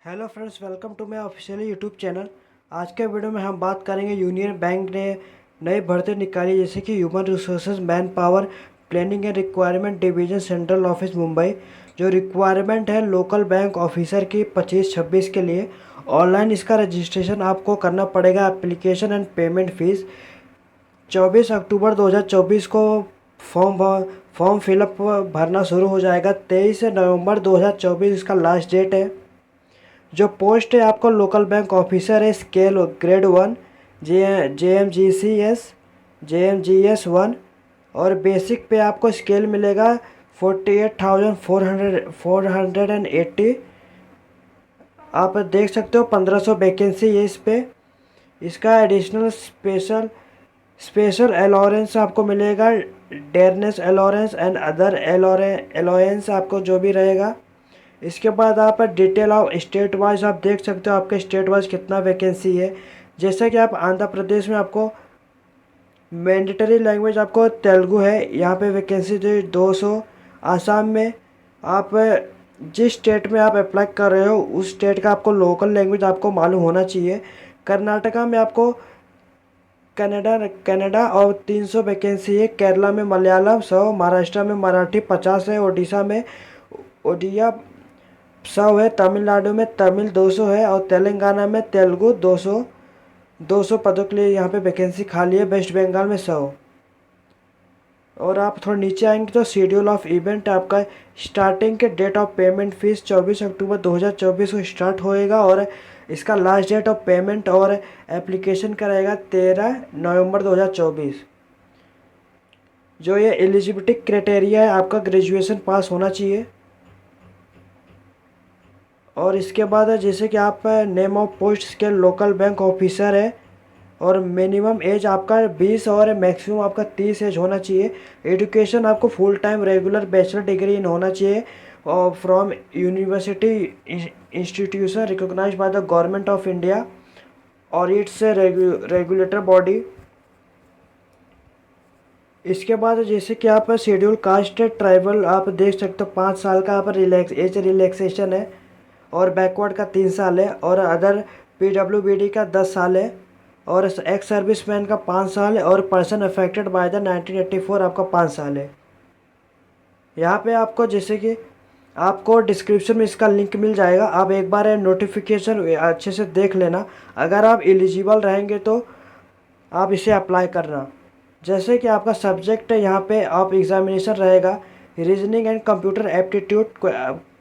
Hello friends, welcome to my official YouTube channel. आज के video में हम बात करेंगे यूनियन बैंक ने नई भर्ती निकाली, जैसे कि human resources man power planning and requirement division central office Mumbai. जो रिक्वायरमेंट है लोकल बैंक ऑफिसर की 25-26 के लिए, ऑनलाइन इसका रजिस्ट्रेशन आपको करना पड़ेगा। एप्लीकेशन एंड पेमेंट फीस 24 अक्टूबर 2024 को फॉर्म फिलअप भरना शुरू हो जाएगा। 23 नवंबर 2024 इसका लास्ट डेट है। जो पोस्ट है आपको लोकल बैंक ऑफिसर है, स्केल ग्रेड 1 JMGS 1 और बेसिक पे आपको स्केल मिलेगा 48,480। आप देख सकते हो 1500 वैकेंसी है इस पे। इसका एडिशनल स्पेशल अलाउंस आपको मिलेगा, dearness allowance and other allowance आपको जो भी रहेगा। इसके बाद आप डिटेल ऑफ स्टेट वाइज आप देख सकते हो आपके स्टेट वाइज कितना वैकेंसी है। जैसे कि आप आंध्र प्रदेश में आपको मैंडेटरी लैंग्वेज आपको तेलुगु है, यहाँ पे वैकेंसी जो 200। आसाम में आप जिस स्टेट में आप अप्लाई कर रहे हो उस स्टेट का आपको लोकल लैंग्वेज आपको मालूम होना चाहिए। कर्नाटका में आपको कनाडा और 300 वैकेंसी है। केरला में मलयालम 100, महाराष्ट्र में मराठी 50 है, उड़ीसा में ओडिया 100 है, तमिलनाडु में तमिल 200 है और तेलंगाना में तेलुगु 200 पदों के लिए यहाँ पे वैकेंसी खाली है। वेस्ट बंगाल में 100। और आप थोड़ा नीचे आएंगे तो शेड्यूल ऑफ इवेंट आपका स्टार्टिंग के डेट ऑफ पेमेंट फीस 24 अक्टूबर 2024 को स्टार्ट होएगा और इसका लास्ट डेट ऑफ पेमेंट और एप्लीकेशन का रहेगा 13 नवंबर 2024। जो ये एलिजिबिलिटी क्राइटेरिया है, आपका ग्रेजुएशन पास होना चाहिए। और इसके बाद है जैसे कि आप नेम ऑफ पोस्ट के लोकल बैंक ऑफिसर है और मिनिमम एज आपका 20 और मैक्सिमम आपका 30 एज होना चाहिए। एजुकेशन आपको full time regular bachelor degree in होना चाहिए और from university institution recognised by the government of India और इट्स रेगुलेटर बॉडी। इसके बाद जैसे कि आप शेड्यूल कास्ट ट्राइबल आप देख सकते हो 5 साल का आप एज रिलैक्सेशन है और बैकवर्ड का 3 साल है और अदर PWBD का 10 साल है और एक्स सर्विसमैन का 5 साल है और पर्सन अफेक्टेड बाय द 1984 आपका 5 साल है। यहाँ पे आपको जैसे कि आपको डिस्क्रिप्शन में इसका लिंक मिल जाएगा, आप एक बार नोटिफिकेशन अच्छे से देख लेना। अगर आप एलिजिबल रहेंगे तो आप इसे अप्लाई करना। जैसे कि आपका सब्जेक्ट है, यहाँ पे आप एग्जामिनेशन रहेगा रीजनिंग एंड कंप्यूटर एप्टीट्यूड,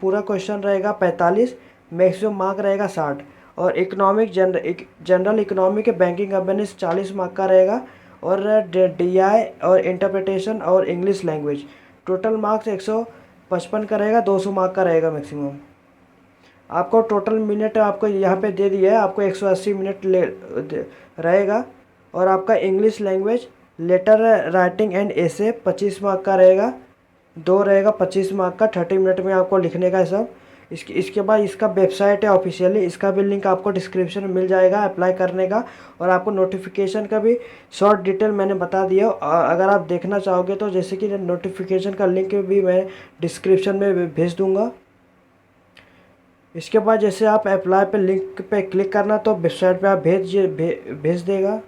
पूरा क्वेश्चन रहेगा 45, मैक्सिमम मार्क रहेगा 60 और economic general economic banking governance 40 mark का रहेगा और DI और इंटरप्रिटेशन और इंग्लिश लैंग्वेज टोटल मार्क्स 155 का रहेगा, 200 मार्क का रहेगा मैक्सिमम। आपको टोटल मिनट आपको यहाँ पे दे दिया है, आपको 180 मिनट रहेगा और आपका English language letter writing and essay 25 mark का रहेगा, 2 रहेगा 25 मार्क का, 30 मिनट में आपको लिखने का है सब। इसके बाद इसका वेबसाइट है ऑफिशियली, इसका भी लिंक आपको डिस्क्रिप्शन में मिल जाएगा अप्लाई करने का और आपको नोटिफिकेशन का भी शॉर्ट डिटेल मैंने बता दिया। अगर आप देखना चाहोगे तो जैसे कि नोटिफिकेशन का लिंक भी मैं डिस्क्रिप्शन में भेज दूँगा। इसके बाद जैसे आप अप्लाई पे लिंक पे क्लिक करना तो वेबसाइट पे आप भेज देगा।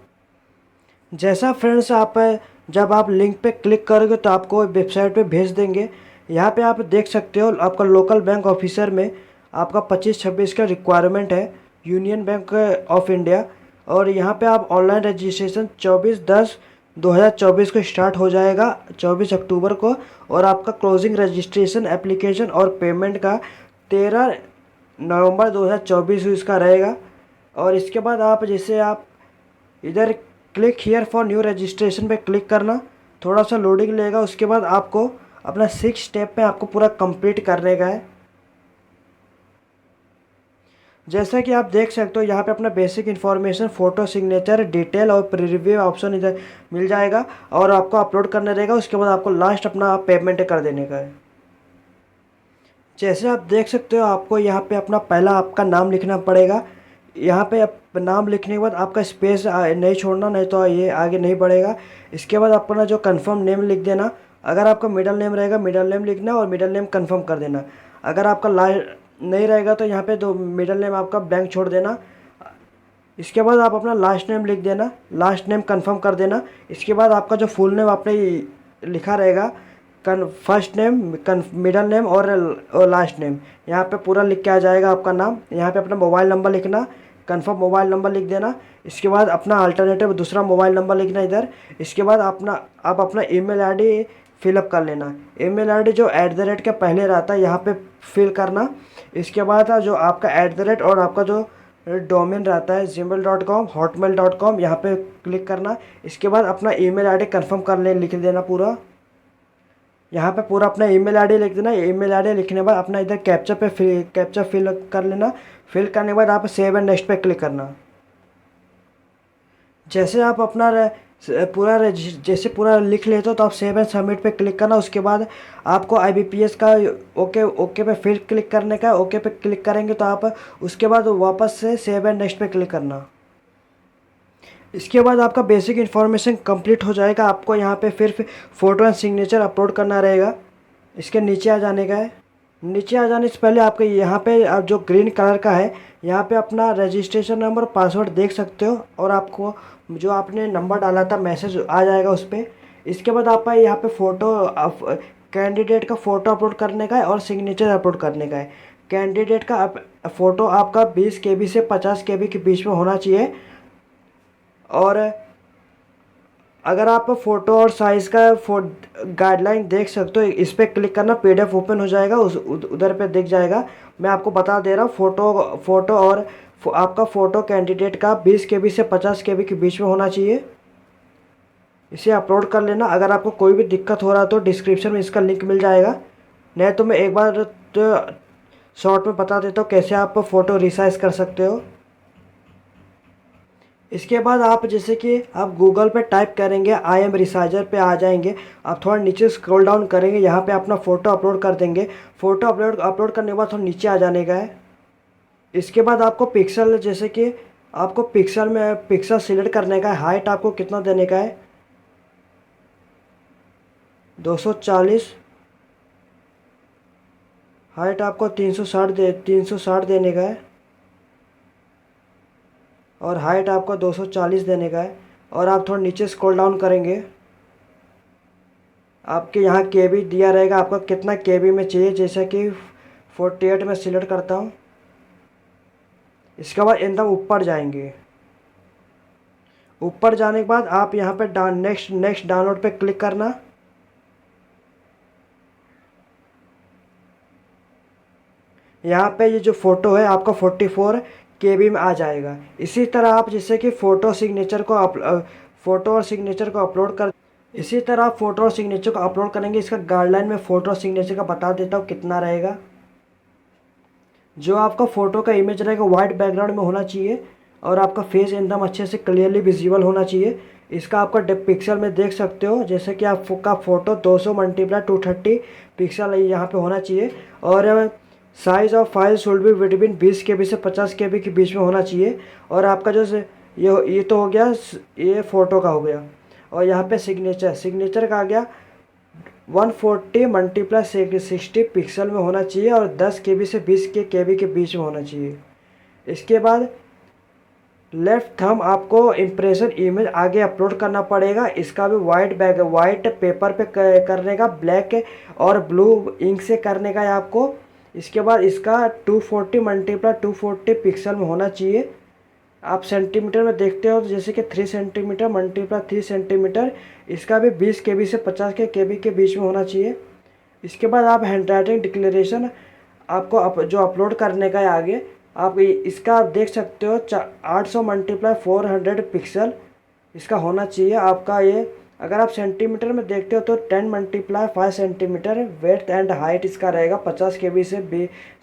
जैसा फ्रेंड्स आप जब आप लिंक पे क्लिक करोगे तो आपको वेबसाइट पे भेज देंगे। यहाँ पे आप देख सकते हो आपका लोकल बैंक ऑफिसर में आपका 25-26 का रिक्वायरमेंट है यूनियन बैंक ऑफ इंडिया और यहाँ पे आप ऑनलाइन रजिस्ट्रेशन 24/10/2024 को स्टार्ट हो जाएगा 24 अक्टूबर को और आपका क्लोजिंग रजिस्ट्रेशन एप्लीकेशन और पेमेंट का 13 नवंबर 2024 इसका रहेगा। और इसके बाद आप जैसे आप इधर click here for new registration पे क्लिक करना, थोड़ा सा लोडिंग लेगा। उसके बाद आपको अपना 6 स्टेप में आपको पूरा कंप्लीट करने का है। जैसा कि आप देख सकते हो यहाँ पे अपना basic information, photo, signature, detail और प्रीव्यू ऑप्शन इधर मिल जाएगा और आपको अपलोड करना रहेगा। उसके बाद आपको लास्ट अपना पेमेंट कर देने का है। जैसे आप देख सकते हो आपको यहाँ पे अपना पहला आपका नाम लिखना पड़ेगा। यहाँ पे नाम लिखने के बाद आपका स्पेस नहीं छोड़ना, नहीं तो ये आगे नहीं बढ़ेगा। इसके बाद अपना जो कंफर्म नेम लिख देना। अगर आपका मिडिल नेम रहेगा मिडिल नेम लिखना और मिडिल नेम कंफर्म कर देना। अगर आपका नहीं रहेगा तो यहाँ पे दो मिडिल नेम आपका ब्लैंक छोड़ देना। इसके बाद आप अपना लास्ट नेम लिख देना, लास्ट नेम कंफर्म कर देना। इसके बाद आपका जो फुल नेम आपने लिखा रहेगा, फर्स्ट नेम, मिडल नेम और लास्ट नेम, यहाँ पे पूरा लिख के आ जाएगा आपका नाम। यहाँ पे अपना मोबाइल नंबर लिखना, कंफर्म मोबाइल नंबर लिख देना। इसके बाद अपना अल्टरनेटिव दूसरा मोबाइल नंबर लिखना इधर। इसके बाद आप अपना ईमेल आईडी फिलअप कर लेना। ईमेल आईडी जो @ के पहले रहता है यहाँ पे फिल करना। इसके बाद जो आपका @ और आपका जो डोमेन रहता है gmail.com hotmail.com, यहाँ पे क्लिक करना। इसके बाद अपना ईमेल आईडी कंफर्म कर ले, लिख देना पूरा। यहाँ पे पूरा अपना ईमेल आईडी लिख देना। ईमेल आईडी लिखने के बाद अपना इधर कैप्चा फिल कर लेना। फिल करने के बाद आप सेव एंड नेक्स्ट पे क्लिक करना। जैसे आप अपना जैसे पूरा लिख लेते हो तो आप सेव एंड सबमिट पे क्लिक करना। उसके बाद आपको IBPS का ओके पे फिर क्लिक करने का। ओके पे क्लिक करेंगे तो आप उसके बाद वापस से सेव एंड नेक्स्ट पे क्लिक करना। इसके बाद आपका बेसिक इन्फॉर्मेशन कंप्लीट हो जाएगा। आपको यहाँ पे फिर फ़ोटो एंड सिग्नेचर अपलोड करना रहेगा। इसके नीचे आ जाने का है। नीचे आ जाने से पहले आपके यहाँ पे आप जो ग्रीन कलर का है, यहाँ पे अपना रजिस्ट्रेशन नंबर पासवर्ड देख सकते हो और आपको जो आपने नंबर डाला था मैसेज आ जाएगा उस पर। इसके बाद आपका यहाँ पे कैंडिडेट का फ़ोटो अपलोड करने का है और सिग्नेचर अपलोड करने का है। कैंडिडेट का फ़ोटो आपका 20 KB से 50 KB के बीच में होना चाहिए। और अगर आप फ़ोटो और साइज़ का गाइडलाइन देख सकते हो, इस पर क्लिक करना, PDF ओपन हो जाएगा, उधर पे दिख जाएगा। मैं आपको बता दे रहा हूँ, फ़ोटो और आपका फ़ोटो कैंडिडेट का 20 KB से 50 KB के बीच में होना चाहिए। इसे अपलोड कर लेना। अगर आपको कोई भी दिक्कत हो रहा तो डिस्क्रिप्शन में इसका लिंक मिल जाएगा, नहीं तो मैं एक बार तो शॉर्ट में बता देता हूँ कैसे आप फ़ोटो रिसाइज कर सकते हो। इसके बाद आप जैसे कि आप गूगल पे टाइप करेंगे, IM रिसाइजर पे आ जाएंगे। आप थोड़ा नीचे स्क्रॉल डाउन करेंगे, यहाँ पे अपना फ़ोटो अपलोड कर देंगे। फ़ोटो अपलोड करने के बाद थोड़ा नीचे आ जाने का है। इसके बाद आपको पिक्सल, जैसे कि आपको पिक्सल सिलेक्ट करने का है। हाइट आपको कितना देने का है, 240। हाइट आपको 360 देने का है और हाइट आपका 240 देने का है। और आप थोड़ा नीचे स्क्रॉल डाउन करेंगे, आपके यहाँ KB दिया रहेगा, आपका कितना KB में चाहिए। जैसा कि 48 में सिलेक्ट करता हूँ। इसके बाद एकदम ऊपर जाएंगे। ऊपर जाने के बाद आप यहाँ पे नेक्स्ट डाउनलोड पे क्लिक करना। यहाँ पे ये जो फ़ोटो है आपका 44 KB में आ जाएगा। इसी तरह आप जैसे कि फ़ोटो और सिग्नेचर को अपलोड कर, इसी तरह आप फ़ोटो और सिग्नेचर को अपलोड करेंगे। इसका गाइडलाइन में फ़ोटो और सिग्नेचर का बता देता हूँ कितना रहेगा। जो आपका फ़ोटो का इमेज रहेगा वाइट बैकग्राउंड में होना चाहिए और आपका फेस एकदम अच्छे से क्लियरली विजिबल होना चाहिए। इसका आपका पिक्सल में देख सकते हो, जैसे कि आपका फ़ोटो 200 × 230 पिक्सल यहाँ पे होना चाहिए। और size of file should be between 20 KB से 50 KB के बीच में होना चाहिए। और आपका जो ये तो हो गया, ये फ़ोटो का हो गया। और यहाँ पे सिग्नेचर का आ गया 140 × 60 पिक्सल में होना चाहिए और 10 KB से 20 KB के बीच में होना चाहिए। इसके बाद लेफ्ट थंब आपको इम्प्रेशन इमेज आगे अपलोड करना पड़ेगा। इसका भी वाइट पेपर पे करने का, ब्लैक और ब्लू इंक से करने का है आपको। इसके बाद इसका 240 × 240 पिक्सल में होना चाहिए। आप सेंटीमीटर में देखते हो तो जैसे कि 3 सेंटीमीटर × 3 सेंटीमीटर। इसका भी 20 KB से 50 KB के बीच में होना चाहिए। इसके बाद आप हैंडराइटिंग डिक्लेरेशन आपको जो अपलोड करने का है आगे, आप इसका आप देख सकते हो 800 × 400 पिक्सल इसका होना चाहिए आपका ये। अगर आप सेंटीमीटर में देखते हो तो 10 × 5 सेंटीमीटर वेथ एंड हाइट इसका रहेगा 50 KB से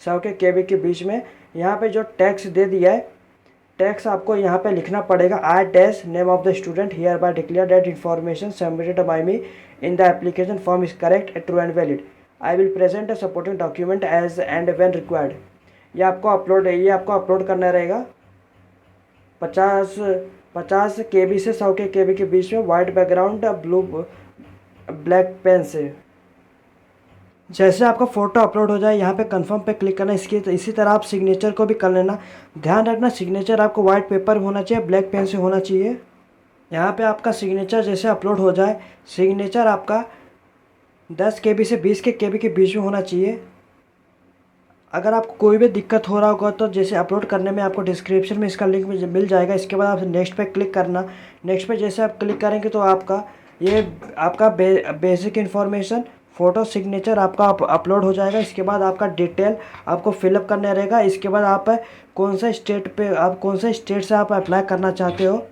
100 KB के बीच में। यहाँ पे जो टैक्स दे दिया है, टैक्स आपको यहाँ पे लिखना पड़ेगा। I dash name of the student hereby declare that information submitted by me in the application form is correct, true and valid. I will present a supporting document as and when required. ये आपको upload करना रहेगा 50 KB से 100 KB के बीच में, white background black pen से। जैसे आपका फ़ोटो अपलोड हो जाए यहाँ पे कंफर्म पे क्लिक करना। इसी तरह आप सिग्नेचर को भी कर लेना। ध्यान रखना सिग्नेचर आपको वाइट पेपर में होना चाहिए, ब्लैक पेन से होना चाहिए। यहाँ पे आपका सिग्नेचर जैसे अपलोड हो जाए, सिग्नेचर आपका 10 KB से 20 KB के बीच में होना चाहिए। अगर आपको कोई भी दिक्कत हो रहा होगा तो जैसे अपलोड करने में आपको डिस्क्रिप्शन में इसका लिंक मिल जाएगा। इसके बाद आप नेक्स्ट पे क्लिक करना। नेक्स्ट पे जैसे आप क्लिक करेंगे तो आपका बेसिक इन्फॉर्मेशन, फ़ोटो, सिग्नेचर आपका अपलोड हो जाएगा। इसके बाद आपका डिटेल आपको फिलअप करना रहेगा। इसके बाद आप कौन सा स्टेट से आप अप्लाई करना चाहते हो,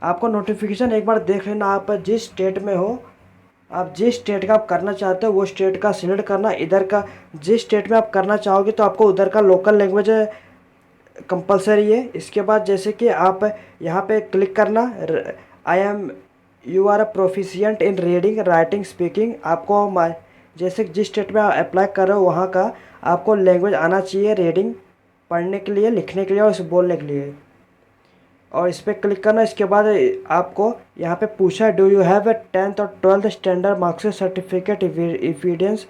आपको नोटिफिकेशन एक बार देख लेना। आप जिस स्टेट में हो, आप जिस स्टेट का आप करना चाहते हो वो स्टेट का सिलेक्ट करना। इधर का जिस स्टेट में आप करना चाहोगे तो आपको उधर का लोकल लैंग्वेज कंपलसरी है। इसके बाद जैसे कि आप यहाँ पे क्लिक करना, you are a proficient in reading, writing, speaking. आपको जैसे जिस स्टेट में आप अप्लाई कर रहे हो वहाँ का आपको लैंग्वेज आना चाहिए, रीडिंग पढ़ने के लिए, लिखने के लिए और इसे बोलने के लिए। और इस पर क्लिक करना। इसके बाद आपको यहाँ पे पूछा do you have a 10th और 12th standard marks certificate evidence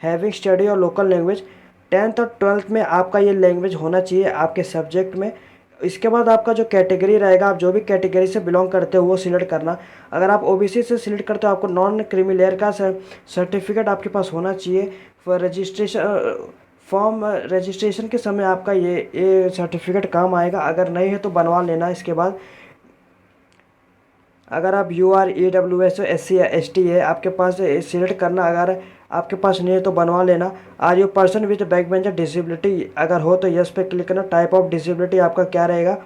having study और लोकल लैंग्वेज। 10th और 12th में आपका ये लैंग्वेज होना चाहिए आपके सब्जेक्ट में। इसके बाद आपका जो कैटेगरी रहेगा, आप जो भी कैटेगरी से बिलोंग करते हो वो सिलेक्ट करना। अगर आप ओबीसी से सिलेक्ट करते हो आपको नॉन क्रीमी लेयर का सर्टिफिकेट आपके पास होना चाहिए। रजिस्ट्रेशन के समय आपका ये सर्टिफिकेट काम आएगा। अगर नहीं है तो बनवा लेना। इसके बाद अगर आप UR EWS SC ST है आपके पास सिलेक्ट करना। अगर आपके पास नहीं है तो बनवा लेना। Are you person with back bencher disability, अगर हो तो यस पे क्लिक करना। टाइप ऑफ डिसेबिलिटी आपका क्या रहेगा,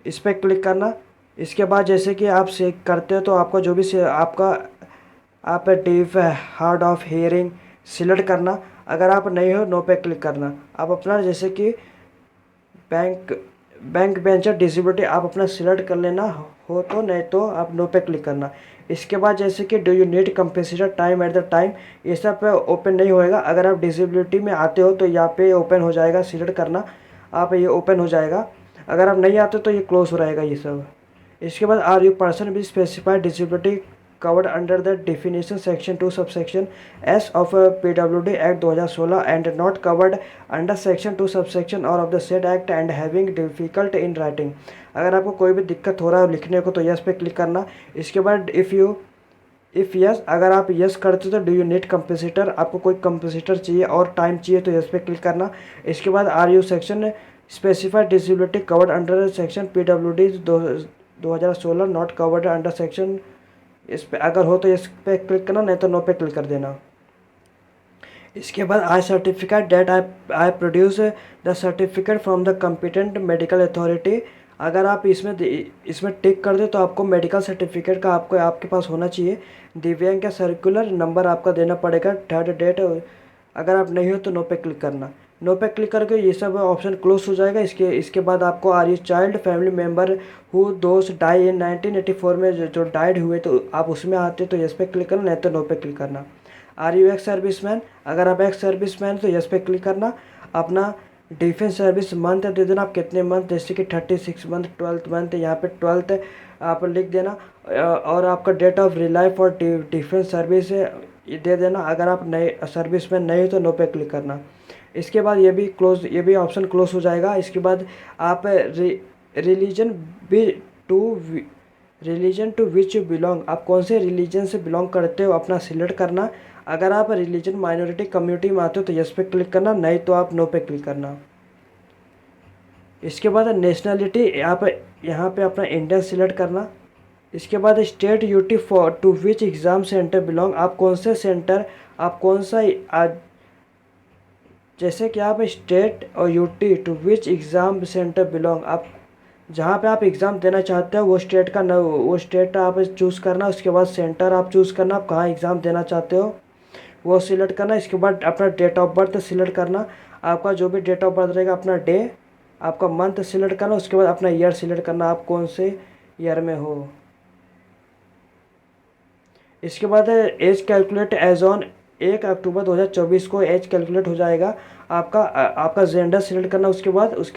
इस पर क्लिक करना। इसके बाद जैसे कि आप से करते हो तो आपका जो भी आप deaf hard of hearing select करना। अगर आप नहीं हो नो पे क्लिक करना। आप अपना जैसे कि बैंक बेंचर डिसेबिलिटी आप अपना सिलेक्ट कर लेना, हो तो, नहीं तो आप नो पे क्लिक करना। इसके बाद जैसे कि do you need compensation time at the time, ये सब पे ओपन नहीं होएगा। अगर आप डिसेबिलिटी में आते हो तो यहाँ पे ओपन हो जाएगा, सिलेक्ट करना आप, ये ओपन हो जाएगा। अगर आप नहीं आते तो ये क्लोज हो रहेगा ये सब। इसके बाद are you person with specified disability covered under the definition section 2 subsection S of PWD Act 2016 and not covered under section 2 subsection or of the said act and having difficult in writing। अगर आपको कोई भी दिक्कत हो रहा है लिखने को तो यस पे क्लिक करना। इसके बाद इफ़ यस, अगर आप यस करते तो डू यू नीड कंपनसेटर, आपको कोई कंपनसेटर चाहिए और टाइम चाहिए तो यस पे क्लिक करना। इसके बाद are you section specified disability covered under section PWD 2016 not covered under section, इस पे अगर हो तो इस पे क्लिक करना, नहीं तो नो पे क्लिक कर देना। इसके बाद I certificate that I produce the certificate from the competent medical authority. अगर आप इसमें टिक कर दे तो आपको मेडिकल सर्टिफिकेट का आपके पास होना चाहिए। दिव्यांग का सर्कुलर नंबर आपका देना पड़ेगा, थर्ड डेट। अगर आप नहीं हो तो नो पे क्लिक करना। नो पे क्लिक करके ये सब ऑप्शन क्लोज हो जाएगा। इसके बाद आपको are you child family member who दोस्त डाई इन 1984 में जो डाइड हुए तो आप उसमें आते तो यस पे क्लिक करना, नहीं तो नो पे क्लिक करना। आर यू एक्स सर्विसमैन, अगर आप एक्स सर्विसमैन तो यस पे क्लिक करना। अपना डिफेंस सर्विस मंथ दे देना, आप कितने मंथ, जैसे कि 36 मंथ, 12th मंथ, यहाँ पे 12th आप लिख देना। और आपका date of rely for defence service दे देना। अगर आप नए सर्विसमैन नहीं हो तो नो पे क्लिक करना। इसके बाद ये भी ऑप्शन क्लोज हो जाएगा। इसके बाद आप religion to which you belong, आप कौन से रिलीजन से बिलोंग करते हो अपना सिलेक्ट करना। अगर आप रिलीजन माइनॉरिटी कम्युनिटी में आते हो तो यस पे क्लिक करना, नहीं तो आप नो पे क्लिक करना। इसके बाद नेशनलिटी आप यहाँ पे अपना इंडियन सिलेक्ट करना। इसके बाद state UT for to which exam centre belong, आप कौन से सेंटर, आप कौन सा जैसे कि आप स्टेट और UT to which exam centre belong, आप जहाँ पे आप एग्ज़ाम देना चाहते हो वो स्टेट आप चूज़ करना। उसके बाद सेंटर आप चूज़ करना, आप कहाँ एग्ज़ाम देना चाहते हो वो सिलेक्ट करना। इसके बाद अपना डेट ऑफ बर्थ सिलेक्ट करना। आपका जो भी डेट ऑफ बर्थ रहेगा, अपना डे, आपका मंथ सिलेक्ट करना। उसके बाद अपना ईयर सिलेक्ट करना, आप कौन से ईयर में हो। इसके बाद एज कैलकुलेट एज ऑन 1 अक्टूबर 2024 को एज कैलकुलेट हो जाएगा। आपका जेंडर सिलेक्ट करना। उसके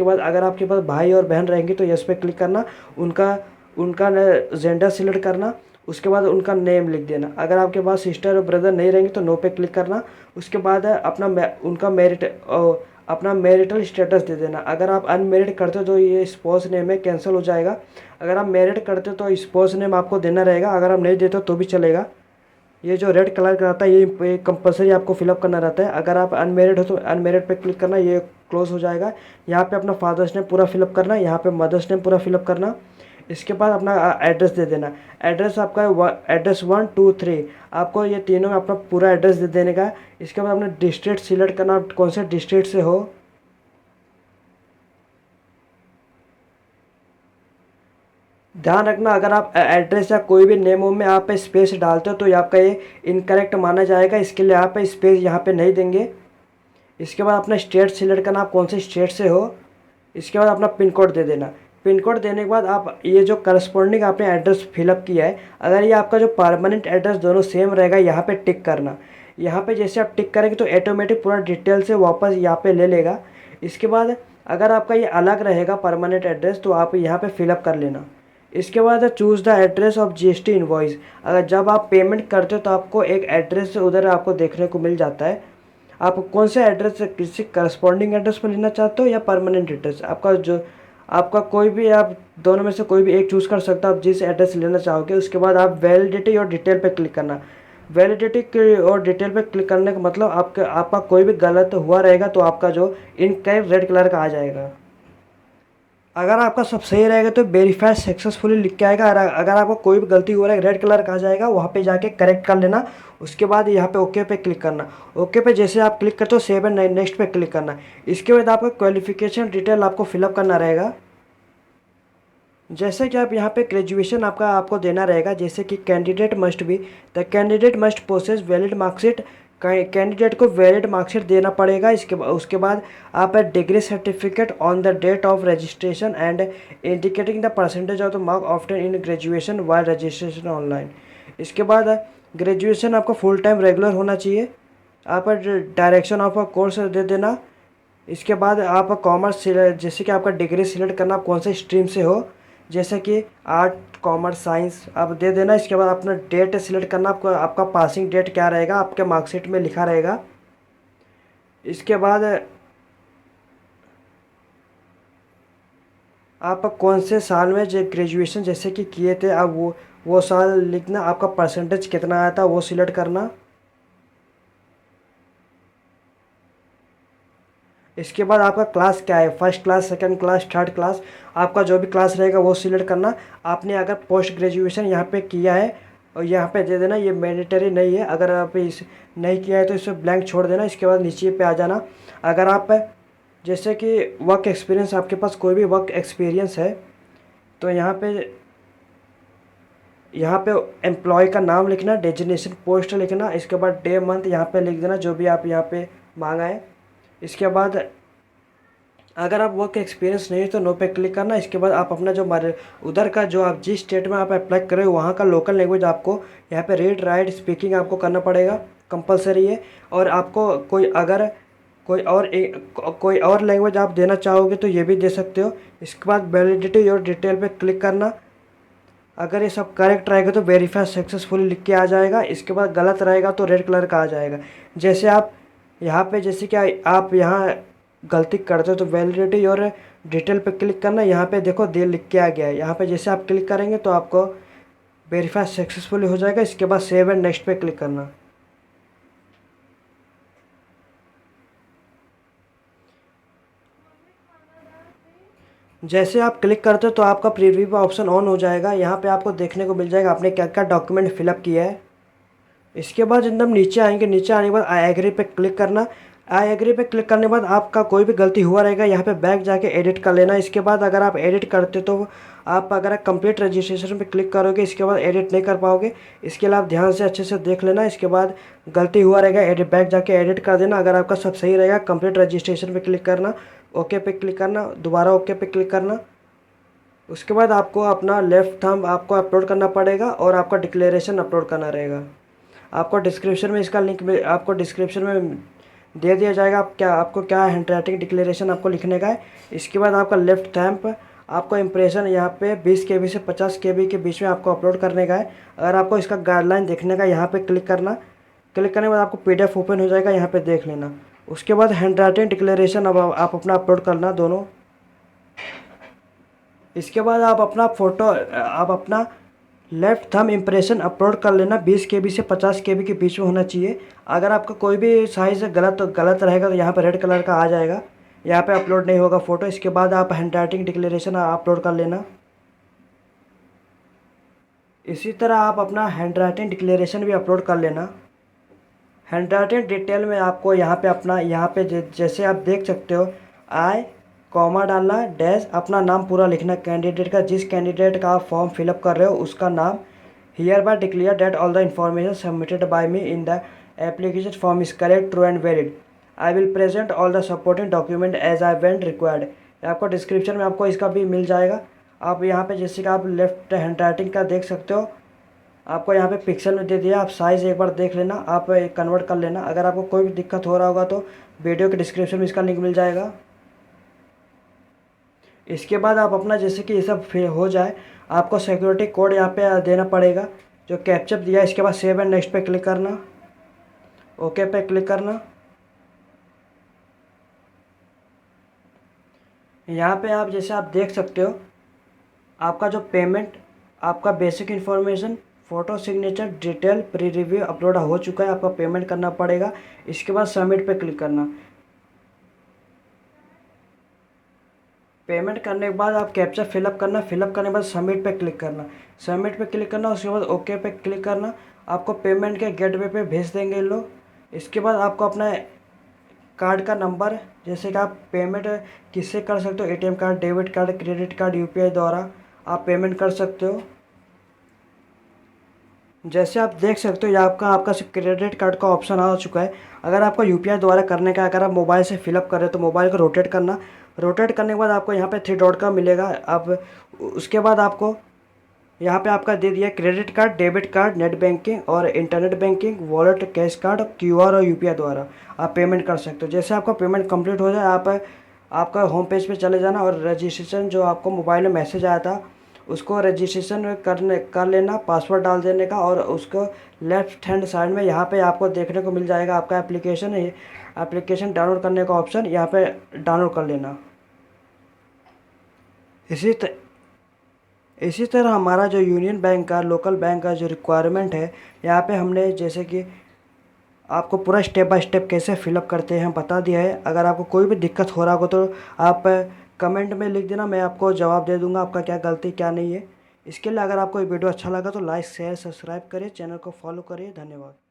बाद अगर आपके पास भाई और बहन रहेंगे तो यस पे क्लिक करना, उनका जेंडर सिलेक्ट करना। उसके बाद उनका नेम लिख देना। अगर आपके पास सिस्टर और ब्रदर नहीं रहेंगे तो नो पे क्लिक करना। उसके बाद उनका अपना मैरिटल स्टेटस दे देना। अगर आप अनमेरिड करते हो तो ये स्पाउस नेम है, कैंसिल हो जाएगा। अगर आप मैरिड करते हो तो स्पाउस नेम आपको देना रहेगा, अगर आप नहीं देते हो तो भी चलेगा। ये जो रेड कलर का रहता है ये कंपलसरी आपको फिलअप करना रहता है। अगर आप अनमेरिड हो तो अनमेरिड पे क्लिक करना, ये क्लोज हो जाएगा। यहाँ पे अपना फादर्स नेम पूरा फिलअप करना, यहाँ पे मदर्स नेम पूरा फिलअप करना। इसके बाद अपना एड्रेस दे देना। एड्रेस आपका एड्रेस 1 2 3, आपको ये तीनों में अपना पूरा एड्रेस दे देने का। इसके बाद अपना डिस्ट्रिक्ट सिलेक्ट करना, आप कौन से डिस्ट्रिक्ट से हो। ध्यान रखना अगर आप एड्रेस या कोई भी नेम में आप स्पेस डालते हो तो आपका ये इनकरेक्ट माना जाएगा, इसके लिए आप स्पेस यहाँ पे नहीं देंगे। इसके बाद अपना स्टेट सिलेक्ट करना, आप कौन से स्टेट से हो। इसके बाद अपना पिन कोड दे देना। पिन कोड देने के बाद आप ये जो करस्पॉन्डिंग आपने एड्रेस फिलअप किया है, अगर ये आपका जो परमानेंट एड्रेस दोनों सेम रहेगा यहाँ पे टिक करना। यहाँ पे जैसे आप टिक करेंगे तो ऑटोमेटिक पूरा डिटेल से वापस यहाँ पे ले लेगा। इसके बाद अगर आपका ये अलग रहेगा परमानेंट एड्रेस तो आप यहाँ पे फिलअप कर लेना। इसके बाद choose the address of GST invoice. अगर जब आप पेमेंट करते हो तो आपको एक एड्रेस उधर आपको देखने को मिल जाता है। आप कौन से एड्रेस, किसी करस्पॉन्डिंग एड्रेस पर लेना चाहते हो या परमानेंट एड्रेस, आपका कोई भी, आप दोनों में से कोई भी एक चूज़ कर सकते हो आप जिस एड्रेस लेना चाहोगे। उसके बाद आप वैलिडिटी और डिटेल पे क्लिक करना। वैलिडिटी और डिटेल पे क्लिक करने का मतलब आपका कोई भी गलत हुआ रहेगा तो आपका जो इनकरेक्ट रेड कलर का आ जाएगा। अगर आपका सब सही रहेगा तो वेरीफाई सक्सेसफुली लिख के आएगा। अगर आपको कोई भी गलती हो रहा है रेड कलर का आ जाएगा, वहाँ पे जाके करेक्ट कर लेना। उसके बाद यहाँ पे ओके पे क्लिक करना। ओके पे जैसे आप क्लिक करते हो सेव एंड नेक्स्ट पे क्लिक करना। इसके बाद आपका क्वालिफिकेशन डिटेल आपको फिलअप करना रहेगा। जैसे कि आप यहाँ पे ग्रेजुएशन आपको देना रहेगा, जैसे कि candidate must be the candidate must process valid marksheet. Candidate को वैलिड मार्कशीट देना पड़ेगा। उसके बाद आप degree certificate on the date of registration and indicating the percentage of the mark often in graduation while registration online. इसके बाद graduation आपको full time regular होना चाहिए। आप डायरेक्शन ऑफ कोर्स दे देना। इसके बाद आप कॉमर्स, जैसे कि आपका डिग्री सिलेक्ट करना, आप कौन से स्ट्रीम से हो, जैसे कि आर्ट कॉमर्स साइंस आप दे देना। इसके बाद अपना डेट सिलेक्ट करना, आपका पासिंग डेट क्या रहेगा आपके मार्कशीट में लिखा रहेगा। इसके बाद आप कौन से साल में जो ग्रेजुएशन जैसे कि किए थे अब वो साल लिखना। आपका परसेंटेज कितना आया था वो सिलेक्ट करना। इसके बाद आपका क्लास क्या है, first class, second class, third class, आपका जो भी क्लास रहेगा वो सिलेक्ट करना। आपने अगर पोस्ट ग्रेजुएशन यहाँ पे किया है और यहाँ पे दे देना, ये मैंडेटरी नहीं है। अगर आप इस नहीं किया है तो इसे ब्लैंक छोड़ देना। इसके बाद नीचे पे आ जाना। अगर आप जैसे कि वर्क एक्सपीरियंस, आपके पास कोई भी वर्क एक्सपीरियंस है तो यहाँ पे एम्प्लॉय का नाम लिखना, डेजिग्नेशन पोस्ट लिखना। इसके बाद डे मंथ यहाँ पे लिख देना जो भी आप यहाँ पे मांगा है। इसके बाद अगर आप वर्क एक्सपीरियंस नहीं है तो नो पे क्लिक करना। इसके बाद आप अपना जो उधर का जो आप जिस स्टेट में आप अप्लाई कर रहे हो वहाँ का लोकल लैंग्वेज आपको यहाँ पे रीड राइट स्पीकिंग आपको करना पड़ेगा, कंपलसरी है। और आपको कोई और लैंग्वेज आप देना चाहोगे तो ये भी दे सकते हो। इसके बाद वैलिडिटी और डिटेल पे क्लिक करना। अगर ये सब करेक्ट रहेगा तो वेरीफाई सक्सेसफुली लिख के आ जाएगा। इसके बाद गलत रहेगा तो रेड कलर का आ जाएगा। जैसे आप यहाँ पे, जैसे कि आप यहाँ गलती करते हो तो वैलिडिटी और डिटेल पे क्लिक करना। यहाँ पे देखो दे लिख के आ गया है। यहाँ पे जैसे आप क्लिक करेंगे तो आपको वेरीफाई सक्सेसफुली हो जाएगा। इसके बाद सेव एंड नेक्स्ट पे क्लिक करना। जैसे आप क्लिक करते हो तो आपका प्रीव्यू का ऑप्शन ऑन हो जाएगा। यहाँ पे आपको देखने को मिल जाएगा आपने क्या क्या डॉक्यूमेंट फिलअप किया है। इसके बाद एकदम नीचे आएंगे, नीचे आने के बाद आई एग्री पे क्लिक करना। आई एग्री पे क्लिक करने के बाद आपका कोई भी गलती हुआ रहेगा यहाँ पे बैक जाके एडिट कर लेना। इसके बाद अगर आप एडिट करते तो आप अगर कंप्लीट रजिस्ट्रेशन पे क्लिक करोगे इसके बाद एडिट नहीं कर पाओगे। इसके लिए आप ध्यान से अच्छे से देख लेना। इसके बाद गलती हुआ रहेगा एडिट बैक जाके एडिट कर देना। अगर आपका सब सही रहेगा कंप्लीट रजिस्ट्रेशन पे क्लिक करना, ओके पे क्लिक करना, दोबारा ओके पे क्लिक करना। उसके बाद आपको अपना लेफ्ट थंब आपको अपलोड करना पड़ेगा और आपका डिक्लेरेशन अपलोड करना रहेगा। आपको डिस्क्रिप्शन में इसका लिंक में आपको डिस्क्रिप्शन में दे दिया जाएगा। आपको क्या हैंड राइटिंग डिक्लेरेशन आपको लिखने का है। इसके बाद आपका लेफ्ट थंब आपको इम्प्रेशन यहाँ पे 20 KB से 50 KB के बीच में आपको अपलोड करने का है। अगर आपको इसका गाइडलाइन देखने का, यहाँ पे क्लिक करना। क्लिक करने के बाद आपको PDF ओपन हो जाएगा, यहाँ पे देख लेना। उसके बाद हैंड राइटिंग डिक्लेरेशन अब आप अपना अपलोड करना दोनों। इसके बाद आप अपना फ़ोटो, आप अपना लेफ़्ट थंब इम्प्रेशन अपलोड कर लेना। 20 KB से 50 KB के बीच में होना चाहिए। अगर आपका कोई भी साइज़ गलत रहेगा तो यहाँ पे रेड कलर का आ जाएगा, यहाँ पे अपलोड नहीं होगा फ़ोटो। इसके बाद आप हैंड राइटिंग डिक्लेरेशन अपलोड कर लेना। इसी तरह आप अपना हैंड राइटिंग डिक्लेरेशन भी अपलोड कर लेना। हैंड राइटिंग डिटेल में आपको यहाँ पे अपना, यहाँ पे जैसे आप देख सकते हो, आई कॉमा डालना, डैश अपना नाम पूरा लिखना कैंडिडेट का, जिस कैंडिडेट का आप फॉर्म फिलअप कर रहे हो उसका नाम। Hereby declare that all the information submitted by me in the application form is correct, true and valid. I will present all the supporting document as I went required. आपको description में आपको इसका भी मिल जाएगा। आप यहाँ पे जैसे कि आप लेफ्ट हैंड राइटिंग का देख सकते हो, आपको यहाँ पे पिक्सल में दे दिया। आप साइज़ एक बार देख लेना, आप कन्वर्ट कर लेना। अगर आपको कोई भी दिक्कत हो रहा होगा तो वीडियो के डिस्क्रिप्शन में इसका लिंक मिल जाएगा। इसके बाद आप अपना, जैसे कि ये सब फिर हो जाए, आपको सिक्योरिटी कोड यहाँ पे देना पड़ेगा जो कैप्चर दिया। इसके बाद सेव एंड नेक्स्ट पे क्लिक करना, ओके पे क्लिक करना। यहाँ पे आप जैसे आप देख सकते हो, आपका जो पेमेंट, आपका basic information, photo, signature, detail, pre review upload हो चुका है। आपका पेमेंट करना पड़ेगा। इसके बाद सबमिट पे क्लिक करना। पेमेंट करने के बाद आप कैप्चर फिलअप करना। फिलअप करने के बाद सबमिट पे क्लिक करना। सबमिट पे क्लिक करना, उसके बाद ओके पे क्लिक करना। आपको पेमेंट के गेटवे पे भेज देंगे ये लोग। इसके बाद आपको अपना कार्ड का नंबर, जैसे कि आप पेमेंट किससे कर सकते हो, ATM card, debit card, credit card, UPI द्वारा आप पेमेंट कर सकते हो। जैसे आप देख सकते हो, ये आपका सिर्फ क्रेडिट कार्ड का ऑप्शन आ चुका है। अगर आपको UPI द्वारा करने का, अगर आप मोबाइल से फिलअप कर रहे हो तो मोबाइल को रोटेट करना। रोटेट करने के बाद आपको यहाँ पे 3 डॉट का मिलेगा। अब उसके बाद आपको यहाँ पे आपका दे दिया credit card, debit card, net banking और internet banking, wallet, cash card, QR और UPI द्वारा आप पेमेंट कर सकते हो। जैसे आपका पेमेंट कंप्लीट हो जाए, आप आपका होम पेज पे चले जाना और रजिस्ट्रेशन जो आपको मोबाइल में मैसेज आया था उसको रजिस्ट्रेशन कर लेना, पासवर्ड डाल देने का। और उसको लेफ्ट हैंड साइड में यहाँ पे आपको देखने को मिल जाएगा आपका एप्लीकेशन है। एप्लीकेशन डाउनलोड करने का ऑप्शन, यहाँ पे डाउनलोड कर लेना। इसी तरह हमारा जो यूनियन बैंक का, लोकल बैंक का जो रिक्वायरमेंट है, यहाँ पे हमने जैसे कि आपको पूरा स्टेप बाय स्टेप कैसे फिलअप करते हैं बता दिया है। अगर आपको कोई भी दिक्कत हो रहा हो तो आप कमेंट में लिख देना, मैं आपको जवाब दे दूंगा आपका क्या गलती क्या नहीं है। इसके लिए अगर आपको ये वीडियो अच्छा लगा तो लाइक, शेयर, सब्सक्राइब करें, चैनल को फॉलो करिए। धन्यवाद।